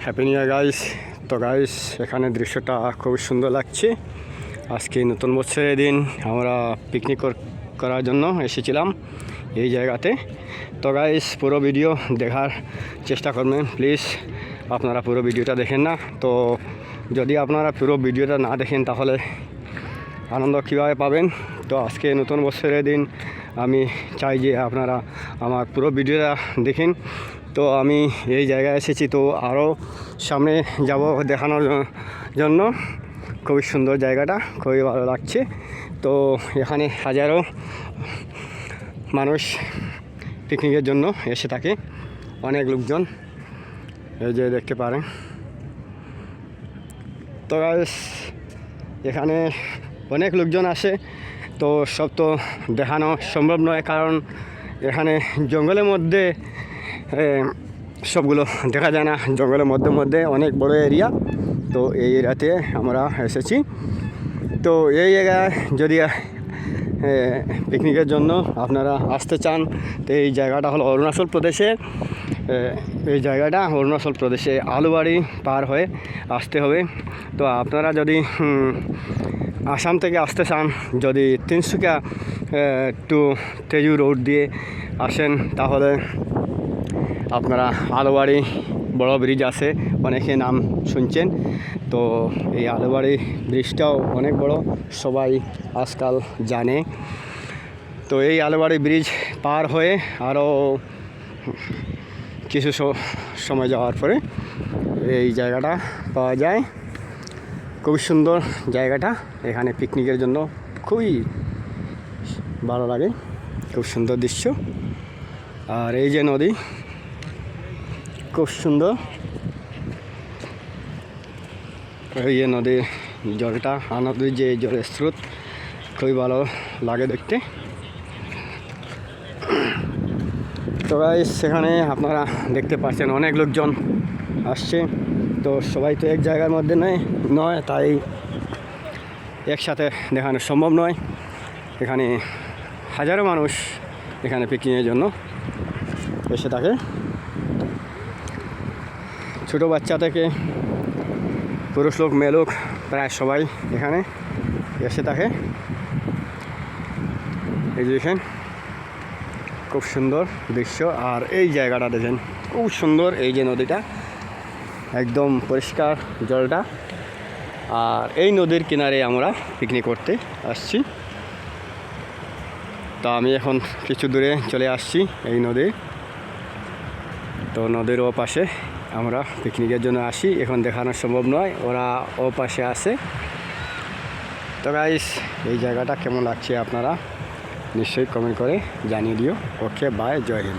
Happy new year guys. তো guys, এখানে দৃশ্যটা খুবই সুন্দর লাগছে। আজকে নতুন বছরের দিন আমরা পিকনিক করার জন্য এসেছিলাম এই জায়গাতে। তো গাইস, পুরো ভিডিও দেখার চেষ্টা করবেন প্লিজ। আপনারা পুরো ভিডিওটা দেখেন না, তো যদি আপনারা পুরো ভিডিওটা না দেখেন তাহলে আনন্দ কীভাবে পাবেন। তো আজকে নতুন বছরের দিন আমি চাই যে আপনারা আমার পুরো ভিডিওটা দেখেন। তো আমি এই জায়গায় এসেছি, তো আরও সামনে যাব দেখানোর জন্য। খুবই সুন্দর জায়গাটা, খুবই ভালো লাগছে। তো এখানে হাজারো মানুষ পিকনিকের জন্য এসে থাকে, অনেক লোকজন, এই যে দেখতে পারেন। তো এখানে অনেক লোকজন আসে, তো সব তো দেখানো সম্ভব নয়, কারণ এখানে জঙ্গলের মধ্যে সবগুলো দেখা যায় না। জঙ্গলের মধ্যে মধ্যে অনেক বড় এরিয়া, তো এই এরিয়াতে আমরা এসেছি। তো এই জায়গায় যদি পিকনিকের জন্য আপনারা আসতে চান, তো এই জায়গাটা হলো অরুণাচল প্রদেশের। এই জায়গাটা অরুণাচল প্রদেশে আলুবাড়ি পার হয়ে আসতে হবে। তো আপনারা যদি আসাম থেকে আসতে চান, যদি তিনসুকিয়া টু তেজু রোড দিয়ে আসেন, তাহলে আপনারা আলুবাড়ি বড় ব্রিজ আছে, অনেকে নাম শুনছেন। তো এই আলুবাড়ি ব্রিজটাও অনেক বড়, সবাই আজকাল জানে। তো এই আলুবাড়ি ব্রিজ পার হয়ে আরও কিছু সময় যাওয়ার পরে এই জায়গাটা পাওয়া যায়। খুবই সুন্দর জায়গাটা, এখানে পিকনিকের জন্য খুবই ভালো লাগে, খুব সুন্দর দৃশ্য। আর এই যে নদী, খুব সুন্দর। এই যে নদীর জলটা, নদীর যে জলের স্রোত, খুবই ভালো লাগে দেখতে। তো সেখানে আপনারা দেখতে পাচ্ছেন অনেক লোকজন আসছে। তো সবাই তো এক জায়গার মধ্যে নয়, তাই একসাথে দেখানো সম্ভব নয়। এখানে হাজারো মানুষ এখানে পিকনিকের জন্য এসে থাকে, ছোটো বাচ্চা থেকে পুরুষ লোক মেয়ে লোক প্রায় সবাই এখানে এসে থাকে। এই যে দেখেন, খুব সুন্দর দৃশ্য। আর এই জায়গাটা দেখেন, খুব সুন্দর। এই যে নদীটা একদম পরিষ্কার জলটা, আর এই নদীর কিনারে আমরা পিকনিক করতে আসছি। তো আমি এখন কিছু দূরে চলে আসছি এই নদীর। তো নদীর ও পাশে আমরা পিকনিকের জন্য আসি, এখন দেখানো সম্ভব নয়, ওরা ও পাশে আছে। তো গাইস, এই জায়গাটা কেমন লাগছে আপনারা নিশ্চয়ই কমেন্ট করে জানিয়ে দিও। ওকে, বাই, জয় হিন্দ।